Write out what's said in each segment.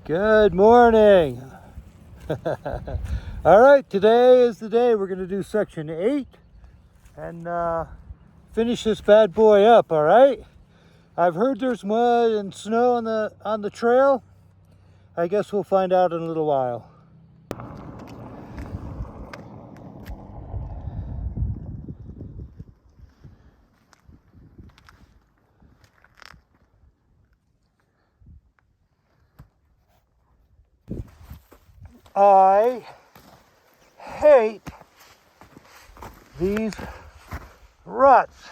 Good morning. All right, today is the day we're going to do section 8 and finish this bad boy up. All right, I've heard there's mud and snow on the trail. I guess we'll find out in a little while. I hate these ruts.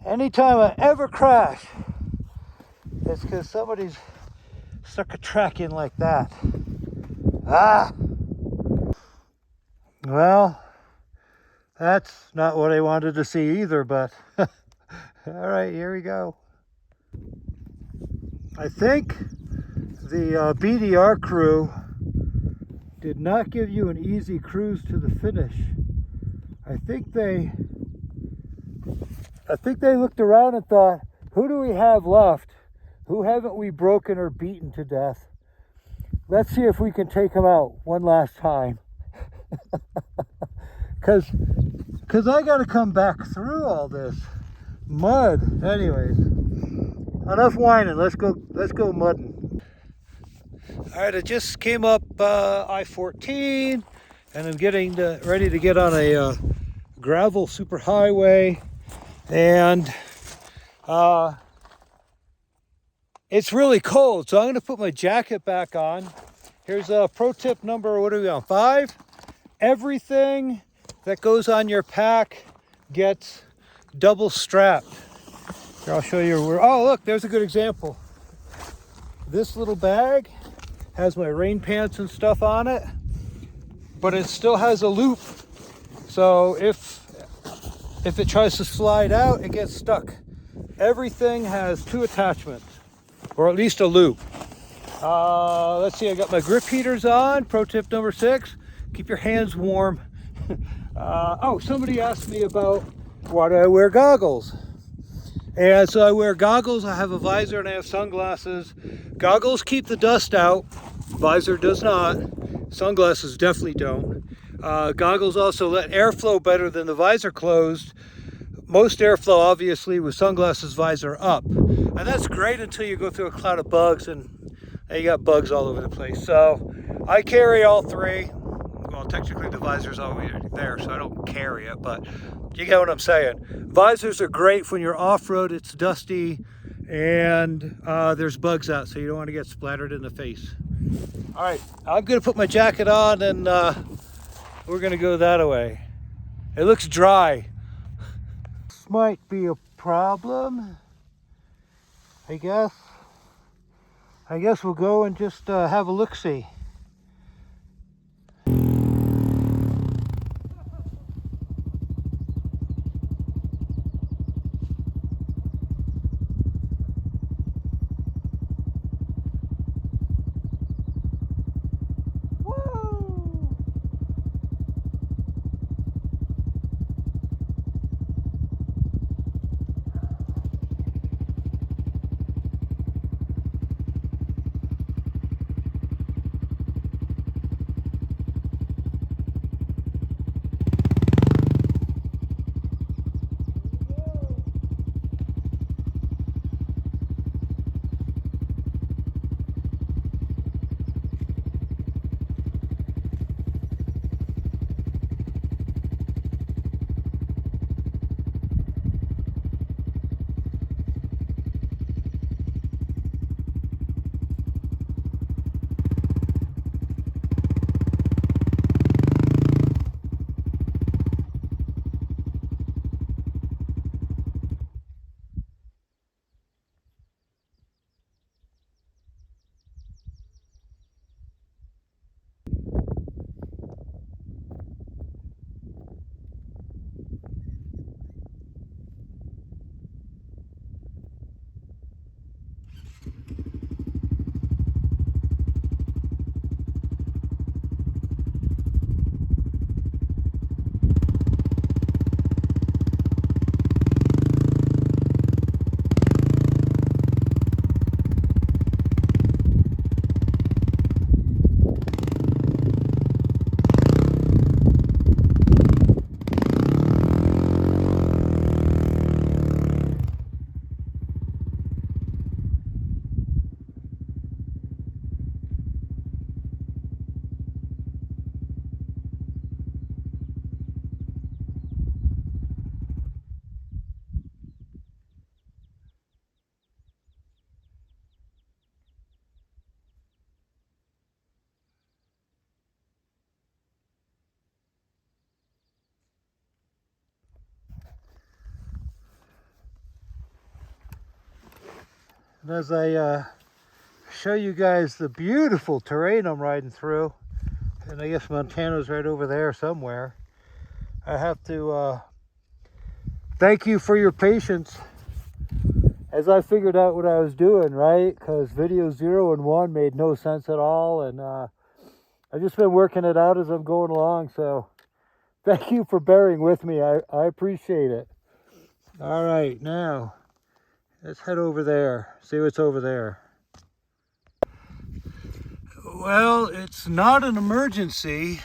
Anytime I ever crash, it's because somebody's stuck a track in like that. Well, that's not what I wanted to see either, but all right, here we go. I think the BDR crew did not give you an easy cruise to the finish. I think they looked around and thought, who do we have left? Who haven't we broken or beaten to death? Let's see if we can take them out one last time. Cause I gotta come back through all this mud. Anyways, enough whining. Let's go mudding. All right, I just came up I-14 and I'm getting ready to get on a gravel superhighway, and it's really cold, so I'm going to put my jacket back on. Here's a pro tip number, what are we on, 5? Everything that goes on your pack gets double strapped. Here, I'll show you where. Oh, look, there's a good example. This little bag has my rain pants and stuff on it, but it still has a loop. So if it tries to slide out, it gets stuck. Everything has 2 attachments, or at least a loop. Let's see, I got my grip heaters on. Pro tip number 6, keep your hands warm. Oh, somebody asked me about why do I wear goggles. And so I wear goggles, I have a visor, and I have sunglasses. Goggles keep the dust out, visor does not. Sunglasses definitely don't. Goggles also let airflow better than the visor closed. Most airflow, obviously, with sunglasses visor up. And that's great until you go through a cloud of bugs, and you got bugs all over the place. So I carry all 3. Well, technically the visor's always there, so I don't carry it, but you get what I'm saying. Visors are great when you're off-road, it's dusty, and there's bugs out, so you don't want to get splattered in the face. All right, I'm going to put my jacket on, and we're going to go that way. It looks dry. This might be a problem, I guess. I guess we'll go and just have a look-see. And as I show you guys the beautiful terrain I'm riding through, and I guess Montana's right over there somewhere, I have to thank you for your patience as I figured out what I was doing, right? Because video 0 and 1 made no sense at all, and I've just been working it out as I'm going along, so thank you for bearing with me. I appreciate it. All right, now let's head over there, see what's over there. Well, it's not an emergency,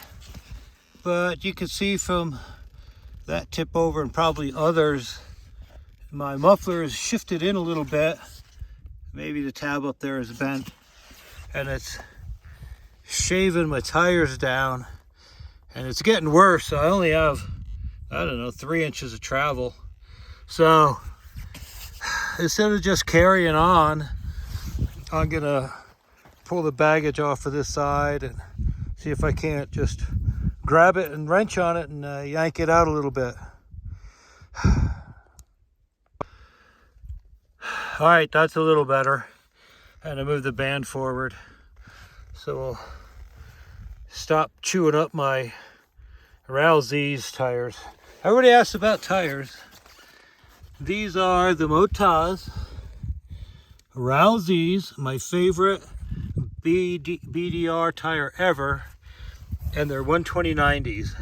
but you can see from that tip over and probably others, my muffler is shifted in a little bit. Maybe the tab up there is bent, and it's shaving my tires down, and it's getting worse. So I only have, I don't know, 3 inches of travel. So instead of just carrying on, I'm gonna pull the baggage off of this side and see if I can't just grab it and wrench on it and yank it out a little bit. All right, that's a little better. And I move the band forward, so we'll stop chewing up my Z's tires. Everybody asks about tires. These are the Motaz Z's, my favorite WYBDR tire ever, and they're 120/90s.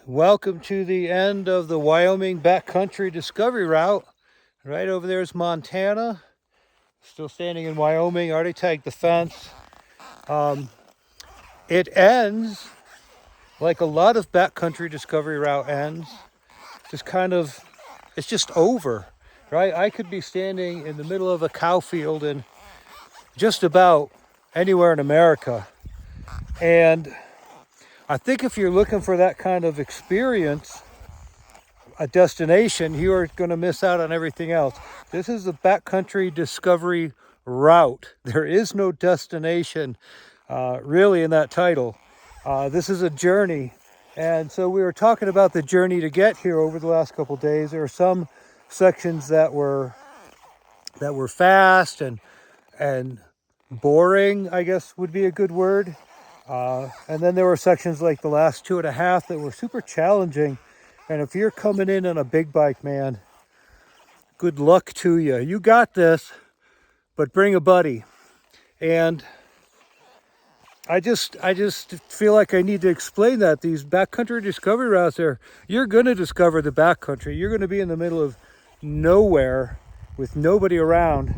Welcome to the end of the Wyoming backcountry discovery route. Right over there is Montana. Still standing in Wyoming. Already tagged the fence. It ends like a lot of backcountry discovery route ends. Just kind of, it's just over, right? I could be standing in the middle of a cow field in just about anywhere in America. And I think if you're looking for that kind of experience, a destination, you are going to miss out on everything else. This is the backcountry discovery route. There is no destination really in that title. This is a journey. And so we were talking about the journey to get here over the last couple of days. There are some sections that were fast and boring, I guess would be a good word. And then there were sections like the last 2.5 that were super challenging. And if you're coming in on a big bike, man, good luck to you. You got this, but bring a buddy. And I just feel like I need to explain that these backcountry discovery routes are, you're going to discover the backcountry. You're going to be in the middle of nowhere with nobody around.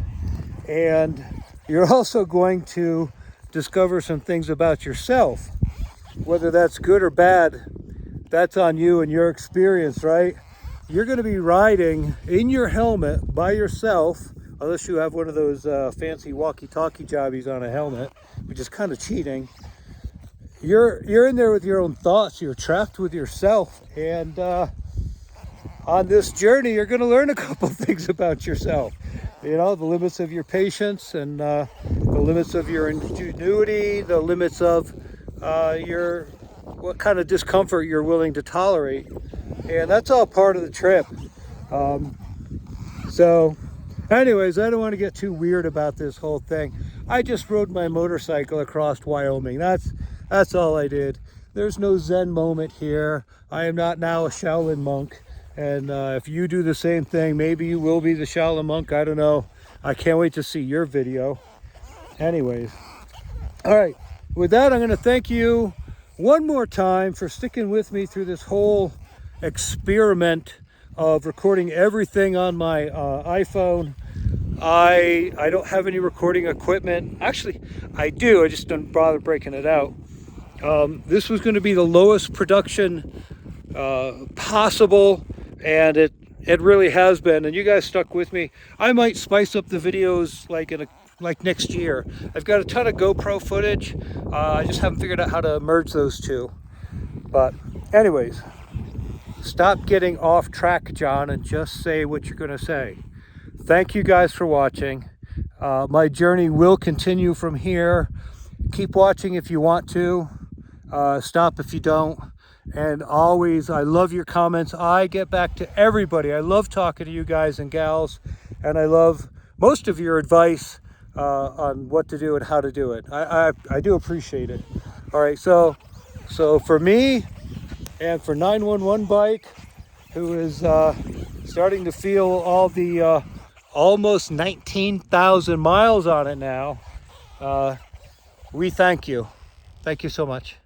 And you're also going to discover some things about yourself. Whether that's good or bad, that's on you and your experience, right? You're going to be riding in your helmet by yourself, unless you have one of those fancy walkie-talkie jobbies on a helmet, which is kind of cheating. You're in there with your own thoughts. You're trapped with yourself. And on this journey, you're going to learn a couple things about yourself. You know, the limits of your patience and the limits of your ingenuity, the limits of what kind of discomfort you're willing to tolerate. And that's all part of the trip. So anyways, I don't want to get too weird about this whole thing. I just rode my motorcycle across Wyoming. That's all I did. There's no Zen moment here. I am not now a Shaolin monk. And if you do the same thing, maybe you will be the Shaolin monk. I don't know. I can't wait to see your video. Anyways. All right. With that, I'm going to thank you one more time for sticking with me through this whole experiment of recording everything on my iPhone. I don't have any recording equipment. Actually, I do. I just don't bother breaking it out. This was going to be the lowest production possible, and it really has been. And you guys stuck with me. I might spice up the videos like next year. I've got a ton of GoPro footage. I just haven't figured out how to merge those two. But anyways, stop getting off track, John, and just say what you're going to say. Thank you guys for watching. My journey will continue from here. Keep watching if you want to. Stop if you don't. And always, I love your comments. I get back to everybody. I love talking to you guys and gals, and I love most of your advice on what to do and how to do it. I do appreciate it. All right, so for me and for 911 Bike, who is starting to feel all the almost 19,000 miles on it now, we thank you. Thank you so much.